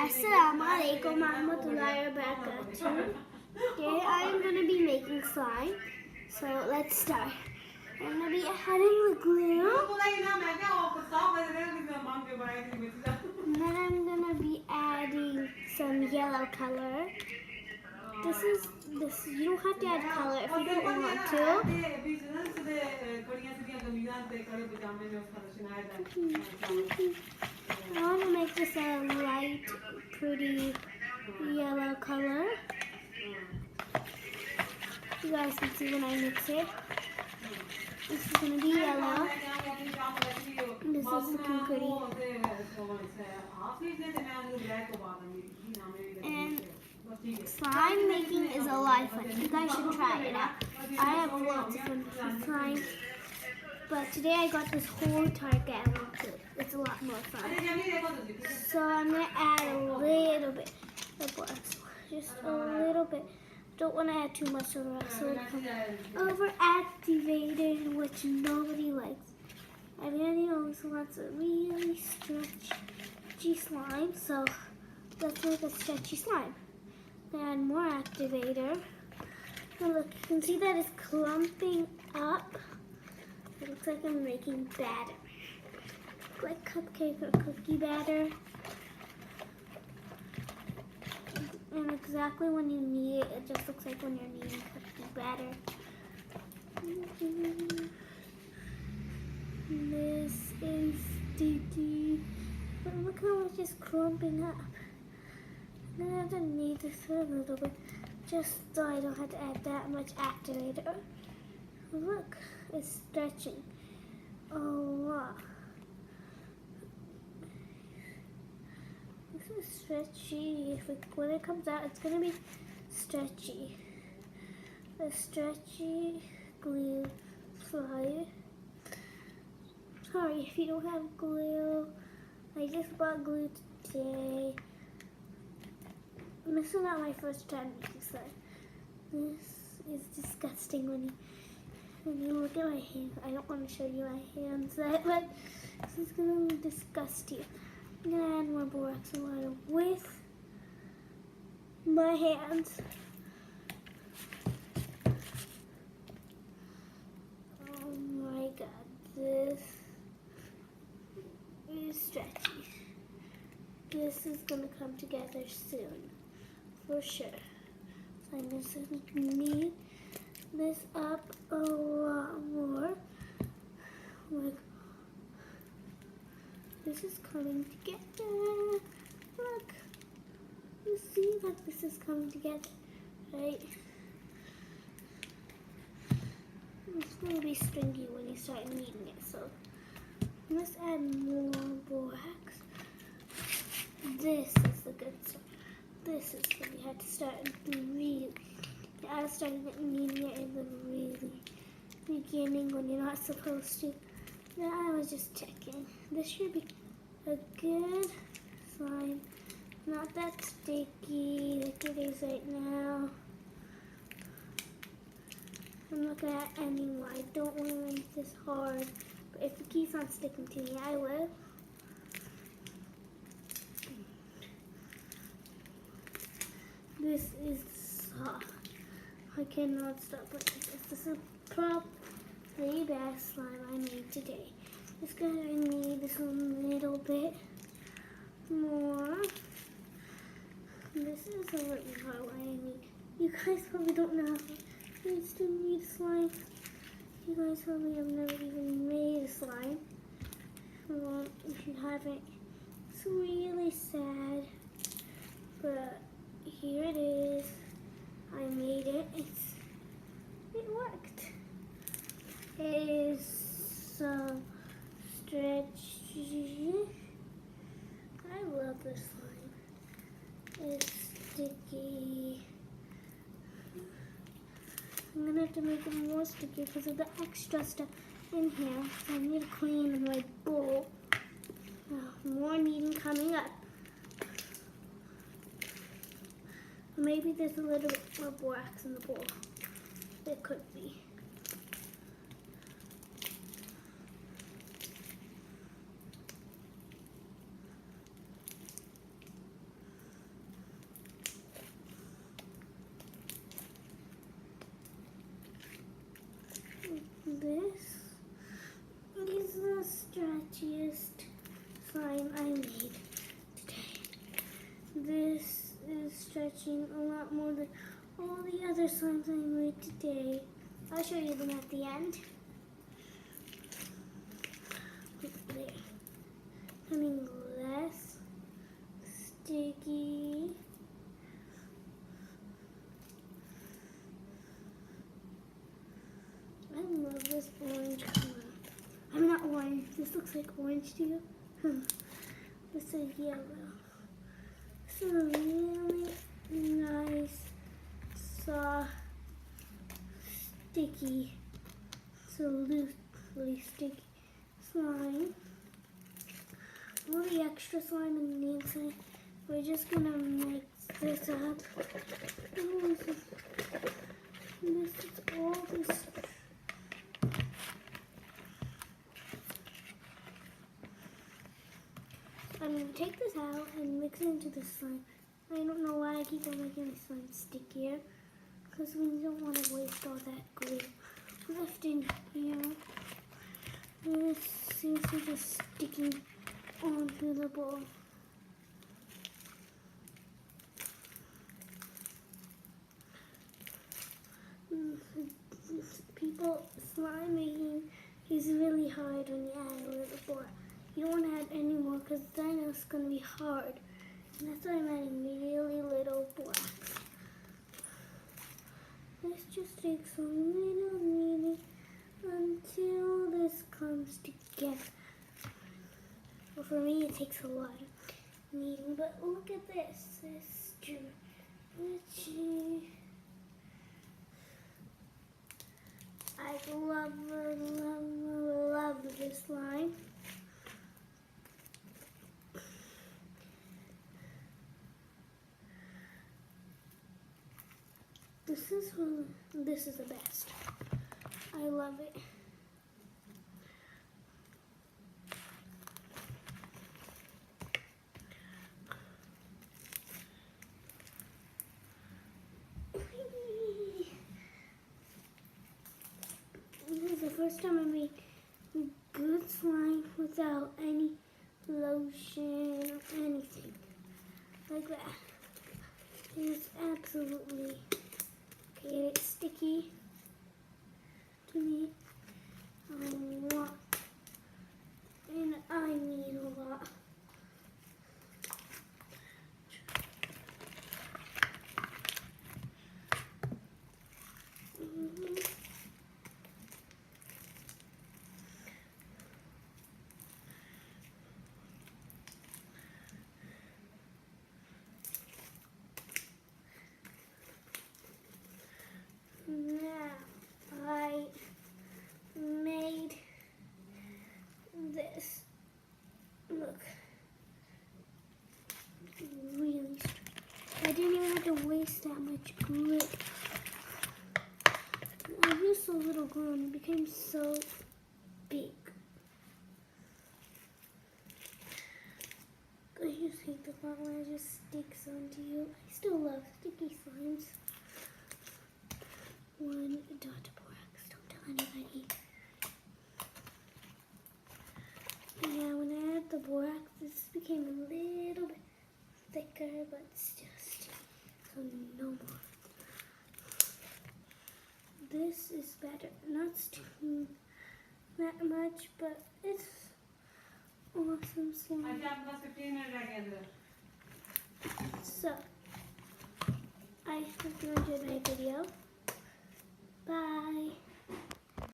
Assalamualaikum warahmatullahi wabarakatuh. Today I'm going to be making slime. So let's start. I'm going to be adding the glue. And then I'm going to be adding some yellow color. You don't have to add color if you don't want to. I want to make this a light, pretty yellow color. You guys can see when I mix it. This is going to be yellow. And this is looking pretty. And slime making is a lot of fun. You guys should try it out. I have lots of fun with slime. But today I got this whole target I want to. It's a lot more fun. So I'm going to add a little bit of borax. Just a little bit. Don't want to add too much of it, so it becomes over-activated, which nobody likes. Everybody always wants a really stretchy slime, so let's make a stretchy slime. Add more activator. And look, you can see that it's clumping up. It looks like I'm making batter, like cupcake or cookie batter. And exactly when you need it, it just looks like when you're kneading cookie batter. This is sticky, but look how it's just clumping up. I'm gonna have to knead this a little bit, just so I don't have to add that much activator. Look, it's stretching. Oh wow. This is stretchy. When it comes out, it's gonna be stretchy. A stretchy glue slime. Sorry if you don't have glue. I just bought glue today. This is not my first time making slime. This is disgusting when you look at my hands. I don't want to show you my hands, but this is gonna disgust you. I'm gonna add more borax water with my hands. Oh my god, this is stretchy. This is gonna come together soon, for sure. So I'm just gonna knead this up a lot more. This is coming together. Look. You see that this is coming together, right? It's going to be stringy when you start kneading it, so let's add more borax. This is the good stuff. This is when you have to start really. I was starting kneading it in the really beginning when you're not supposed to. Now I was just checking. This should be a good slime. Not that sticky like it is right now. I'm not gonna add any more. I don't want to make this hard. But if it keeps on sticking to me, I will. This is soft. I cannot stop looking at this. This is probably the best slime I made today. Just gonna knead this a little bit more. This is a really hard one I need. You guys probably don't know how I used to knead slime. You guys probably have never even made a slime. Well, if you haven't, it's really sad. But here it is. I made it. It worked. It is so stretchy. I love this slime. It's sticky. I'm gonna have to make it more sticky because of the extra stuff in here. So I need to clean my bowl. More kneading coming up. Maybe there's a little bit more borax in the bowl. It could be. stretching a lot more than all the other slimes I made today. I'll show you them at the end. They're becoming less sticky. I love this orange color. I mean, not orange. This looks like orange to you. This is yellow. It's a really nice, soft, sticky, so loosely sticky slime. All the extra slime in the inside. We're just gonna mix this up. Oh, this is all this. I'm going to take this out and mix it into the slime. I don't know why I keep on making the slime stickier, because we don't want to waste all that glue left in here. This seems to be just sticking onto the bowl. People, slime making is really hard when you add a little more. You don't want to add any more because then it's going to be hard. And that's why I'm adding really little borax. This just takes a little kneading until this comes together. Well, for me, it takes a lot of kneading. But look at this. This stretchy. I love this slime. This is the best. I love it. This is the first time I made good slime without any lotion or anything like that. It's absolutely okay. It's sticky to me a lot, and I need a lot. Now I made this look really straight. I didn't even have to waste that much glue. I used so little glue and it became so big. I just hate the part where it just sticks onto you. I still love sticky slimes. 1 dot of borax. Don't tell anybody. Yeah, when I add the borax, this became a little bit thicker, but still sticky. So no more. This is better. Not sticking that much, but it's awesome slime. So, I hope you enjoyed my video. Bye.